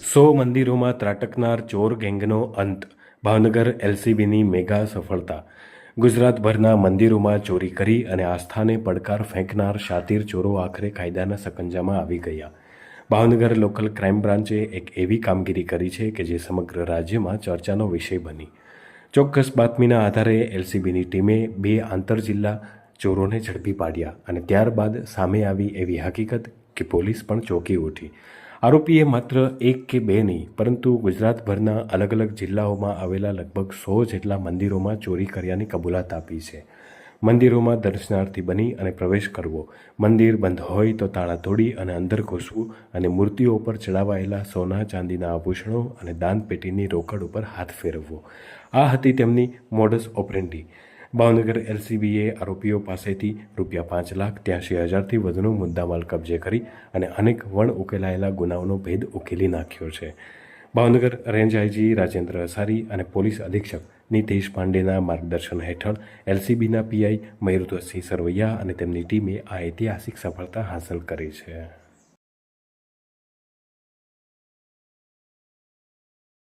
100 મંદિરોમાં ત્રાટકનાર ચોર ગેંગનો અંત. ભાવનગર એલસીબીની મેગા સફળતા. ગુજરાતભરના મંદિરોમાં ચોરી કરી અને આસ્થાને પડકાર ફેંકનાર શાતીર ચોરો આખરે કાયદાના સકંજામાં આવી ગયા. ભાવનગર લોકલ ક્રાઇમ બ્રાન્ચે એક એવી કામગીરી કરી છે કે જે સમગ્ર રાજ્યમાં ચર્ચાનો વિષય બની. ચોક્કસ બાતમીના આધારે એલસીબીની ટીમે 2 આંતરજિલ્લા ચોરોને ઝડપી પાડ્યા અને ત્યારબાદ સામે આવી એવી હકીકત કે પોલીસ પણ ચોંકી ઉઠી. આરોપીએ માત્ર 1 કે 2 નહીં પરંતુ ગુજરાતભરના અલગ અલગ જિલ્લાઓમાં આવેલા લગભગ 100 જેટલા મંદિરોમાં ચોરી કર્યાની કબૂલાત આપી છે. મંદિરોમાં દર્શનાર્થી બની અને પ્રવેશ કરવો, મંદિર બંધ હોય તો તાળા તોડી અને અંદર ઘૂસવું અને મૂર્તિઓ ઉપર ચડાવાયેલા સોના ચાંદીના આભૂષણો અને દાનપેટીની રોકડ ઉપર હાથ ફેરવવો, આ હતી તેમની મોડસ ઓપરેન્ડી. ભાવનગર એલસીબીએ આરોપીઓ પાસેથી ₹5,83,000થી વધુનો મુદ્દામાલ કબજે કરી અને અનેક વણ ઉકેલાયેલા ગુનાઓનો ભેદ ઉકેલી નાખ્યો છે. ભાવનગર રેન્જ આઈજી રાજેન્દ્ર અસારી અને પોલીસ અધિક્ષક નીતેશ પાંડેના માર્ગદર્શન હેઠળ એલસીબીના પીઆઈ મયુરધ્વજસિંહ સરવૈયા અને તેમની ટીમે આ ઐતિહાસિક સફળતા હાંસલ કરી છે.